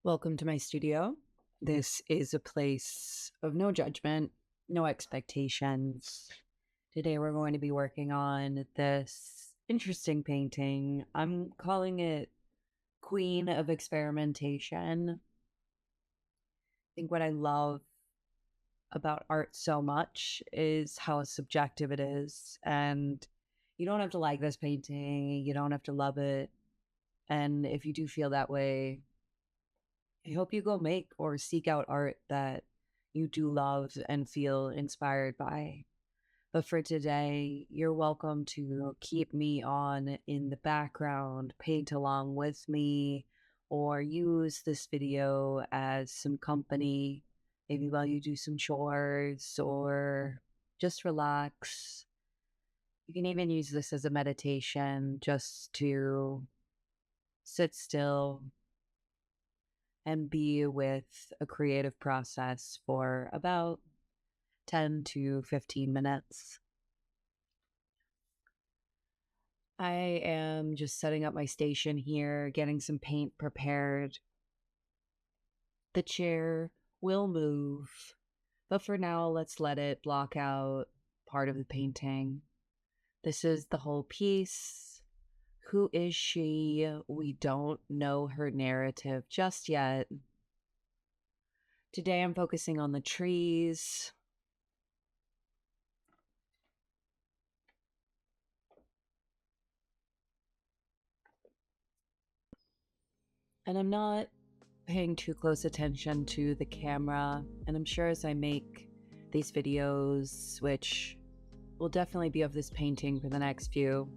Welcome to my studio. This is a place of no judgment, no expectations. Today we're going to be working on this interesting painting. I'm calling it Queen of Experimentation. I think what I love about art so much is how subjective it is. And you don't have to like this painting, you don't have to love it. And if you do feel that way, I hope you go make or seek out art that you do love and feel inspired by. But for today, you're welcome to keep me on in the background, paint along with me, or use this video as some company, maybe while you do some chores or just relax. You can even use this as a meditation just to sit still and be with a creative process for about 10 to 15 minutes. I am just setting up my station here, getting some paint prepared. The chair will move, but for now, let's let it block out part of the painting. This is the whole piece. Who is she? We don't know her narrative just yet. Today I'm focusing on the trees. And I'm not paying too close attention to the camera. And I'm sure as I make these videos, which will definitely be of this painting for the next few,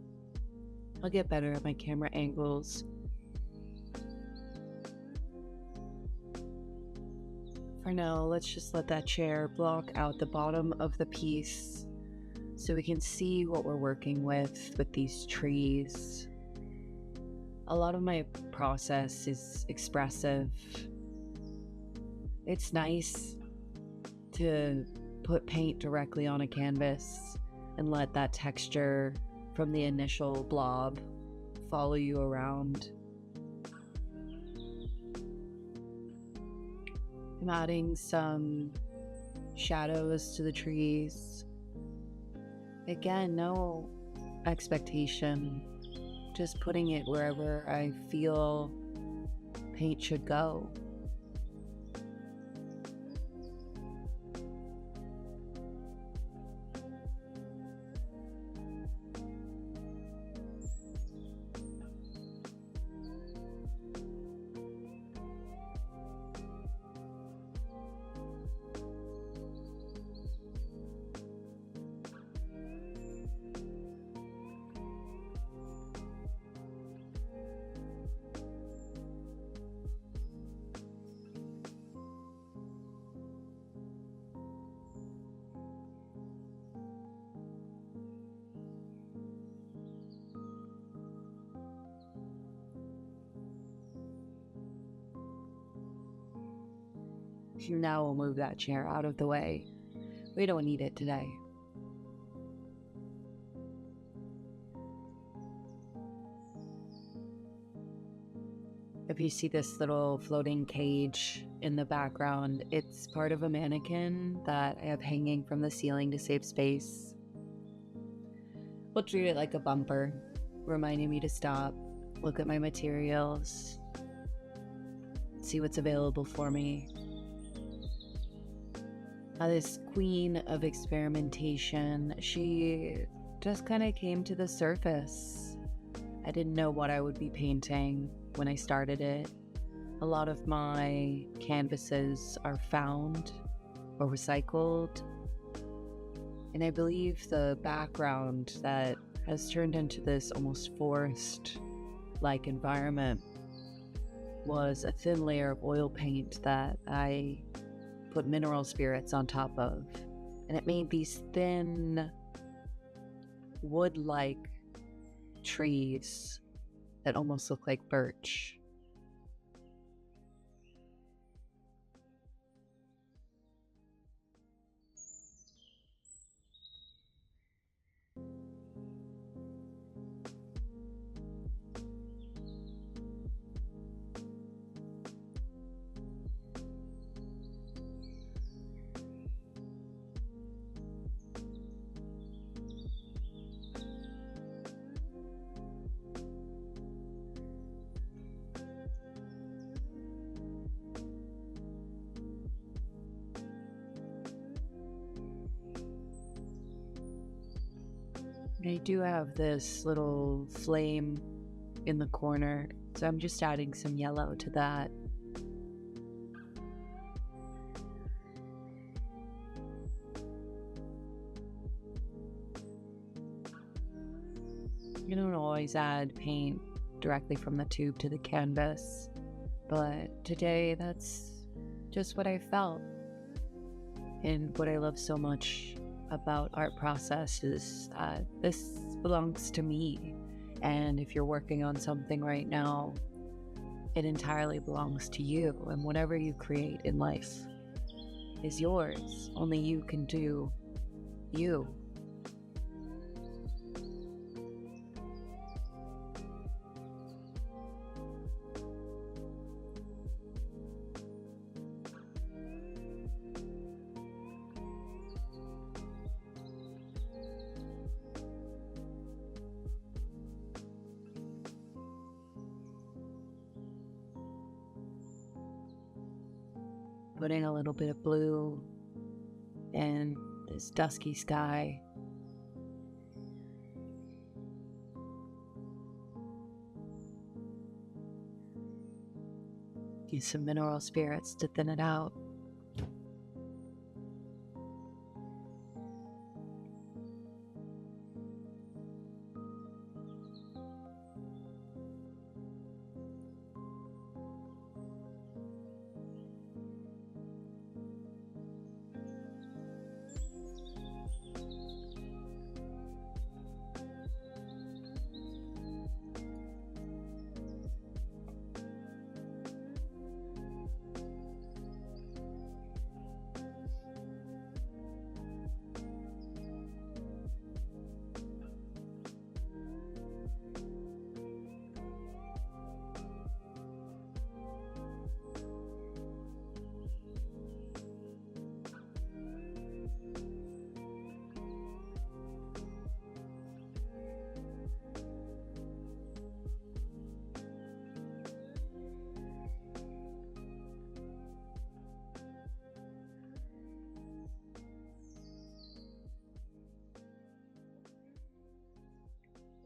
I'll get better at my camera angles. For now, let's just let that chair block out the bottom of the piece so we can see what we're working with these trees. A lot of my process is expressive. It's nice to put paint directly on a canvas and let that texture from the initial blob follow you around. I'm adding some shadows to the trees. Again, no expectation, just putting it wherever I feel paint should go. Now we'll move that chair out of the way. We don't need it today. If you see this little floating cage in the background, it's part of a mannequin that I have hanging from the ceiling to save space. We'll treat it like a bumper, reminding me to stop, look at my materials, see what's available for me. This queen of experimentation, she just kind of came to the surface. I didn't know what I would be painting when I started it. A lot of my canvases are found or recycled. And I believe the background that has turned into this almost forest-like environment was a thin layer of oil paint that I put mineral spirits on top of, and it made these thin wood-like trees that almost look like birch. I do have this little flame in the corner, so I'm just adding some yellow to that. You don't always add paint directly from the tube to the canvas, but today that's just what I felt. And what I love so much about art process is that this belongs to me. And if you're working on something right now, it entirely belongs to you. And whatever you create in life is yours. Only you can do you. Putting a little bit of blue in this dusky sky. Use some mineral spirits to thin it out.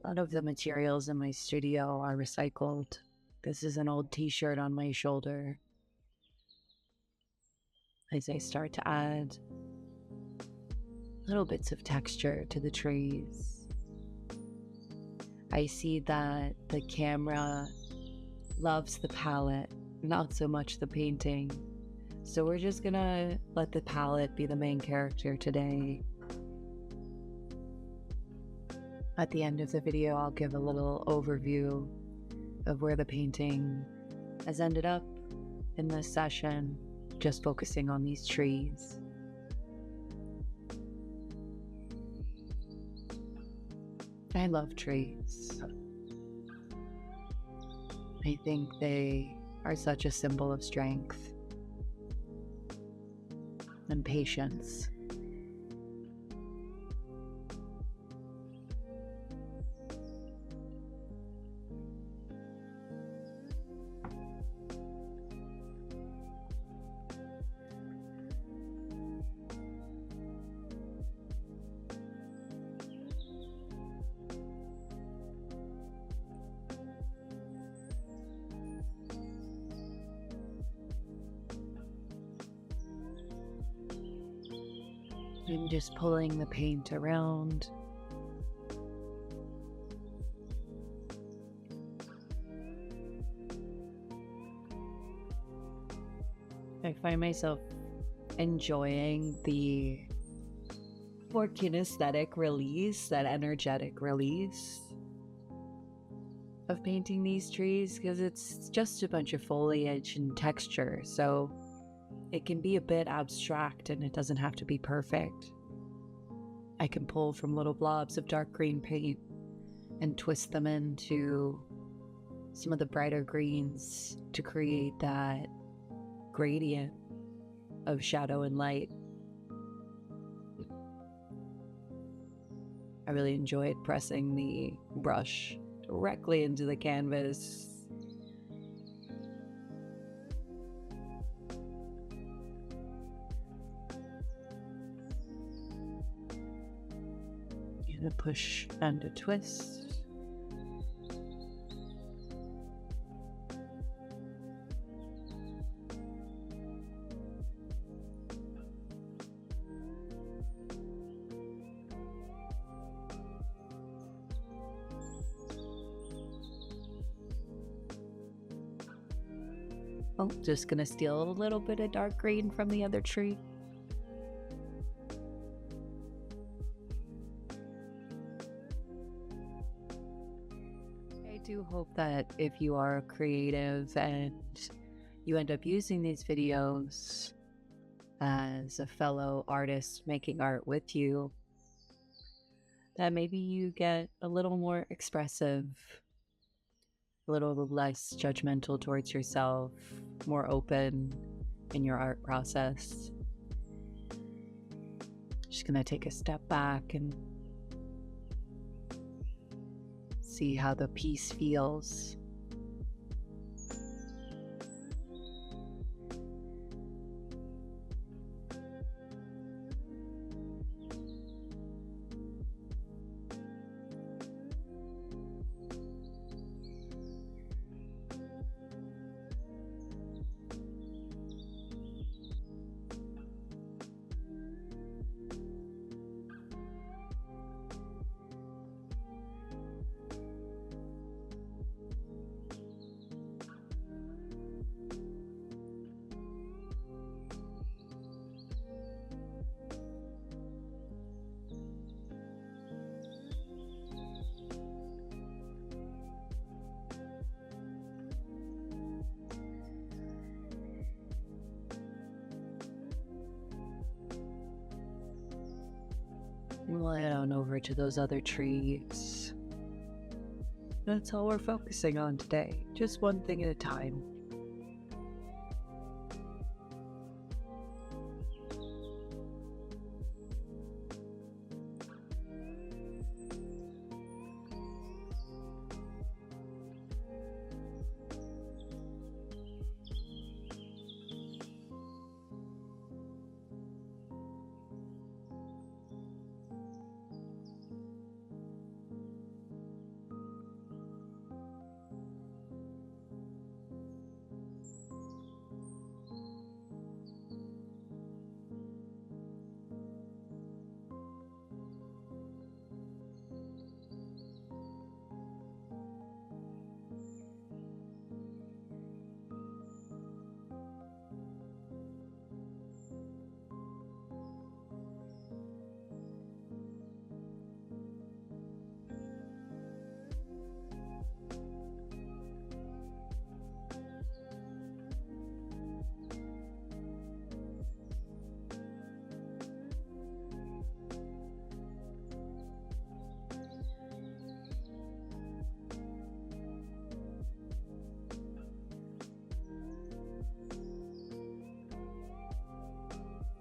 A lot of the materials in my studio are recycled. This is an old t-shirt on my shoulder. As I start to add little bits of texture to the trees, I see that the camera loves the palette, not so much the painting. So we're just gonna let the palette be the main character today. At the end of the video, I'll give a little overview of where the painting has ended up in this session, just focusing on these trees. I love trees. I think they are such a symbol of strength and patience. I'm just pulling the paint around. I find myself enjoying the more kinesthetic release, that energetic release of painting these trees, because it's just a bunch of foliage and texture, so it can be a bit abstract and it doesn't have to be perfect. I can pull from little blobs of dark green paint and twist them into some of the brighter greens to create that gradient of shadow and light. I really enjoyed pressing the brush directly into the canvas. A push and a twist. Oh, just gonna steal a little bit of dark green from the other tree. I do hope that if you are creative and you end up using these videos as a fellow artist making art with you, that maybe you get a little more expressive, a little less judgmental towards yourself, more open in your art process. Just gonna take a step back and see how the piece feels. We'll head on over to those other trees. That's all we're focusing on today. Just one thing at a time.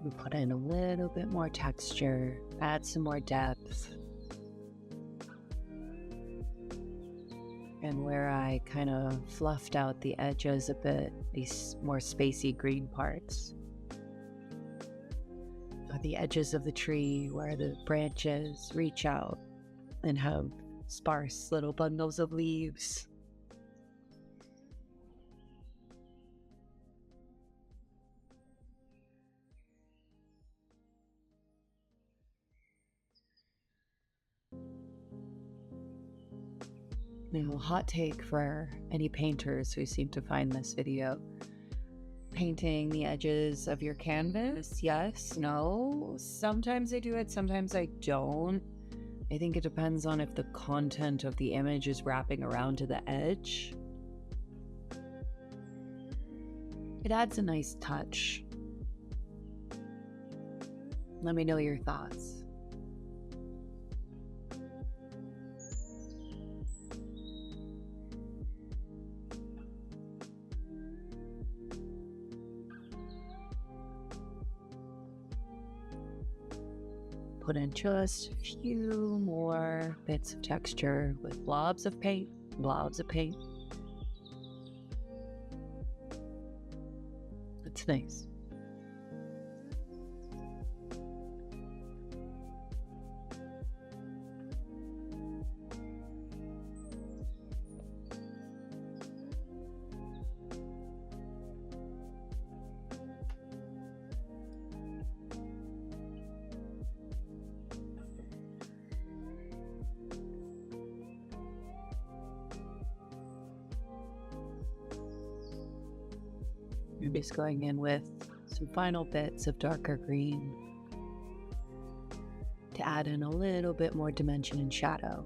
We put in a little bit more texture, add some more depth. And where I kind of fluffed out the edges a bit, these more spacey green parts, are the edges of the tree where the branches reach out and have sparse little bundles of leaves. Now, hot take for any painters who seem to find this video. Painting the edges of your canvas, yes, no. Sometimes I do it, sometimes I don't. I think it depends on if the content of the image is wrapping around to the edge. It adds a nice touch. Let me know your thoughts. Put in just a few more bits of texture with blobs of paint, blobs of paint. It's nice. I'm just going in with some final bits of darker green to add in a little bit more dimension and shadow.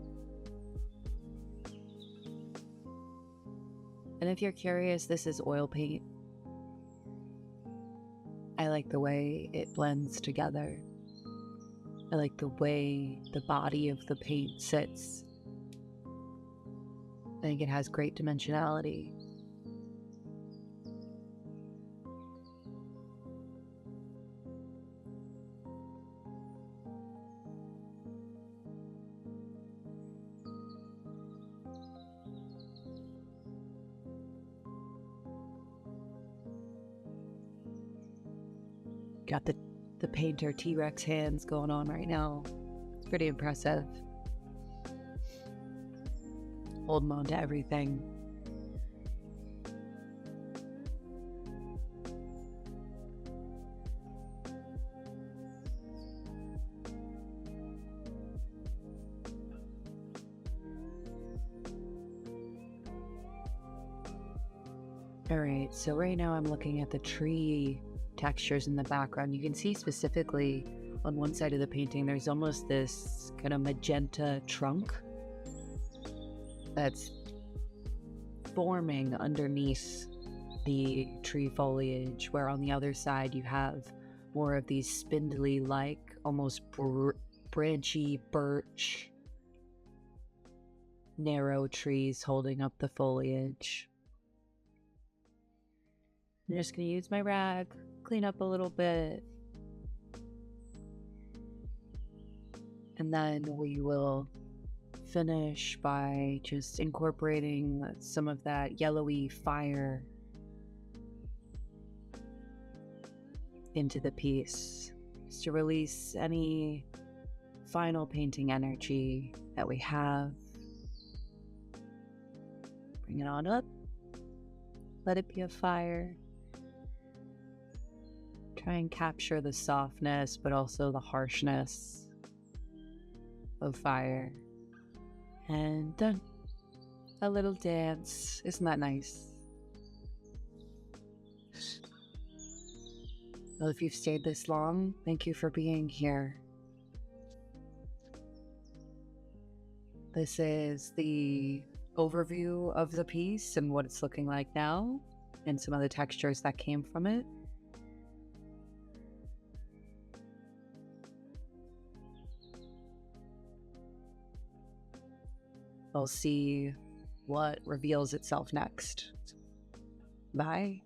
And if you're curious, this is oil paint. I like the way it blends together. I like the way the body of the paint sits. I think it has great dimensionality. Got the painter T-Rex hands going on right now. It's pretty impressive. Holding on to everything. All right, so right now I'm looking at the tree textures in the background. You can see specifically on one side of the painting, there's almost this kind of magenta trunk that's forming underneath the tree foliage, where on the other side you have more of these spindly like almost branchy birch narrow trees holding up the foliage. I'm just going to use my rag, clean up a little bit, and then we will finish by just incorporating some of that yellowy fire into the piece, just to release any final painting energy that we have. Bring it on up, let it be a fire. Try and capture the softness, but also the harshness of fire. And done. A little dance. Isn't that nice? Well, if you've stayed this long, thank you for being here. This is the overview of the piece and what it's looking like now, and some of the textures that came from it. We'll see what reveals itself next. Bye.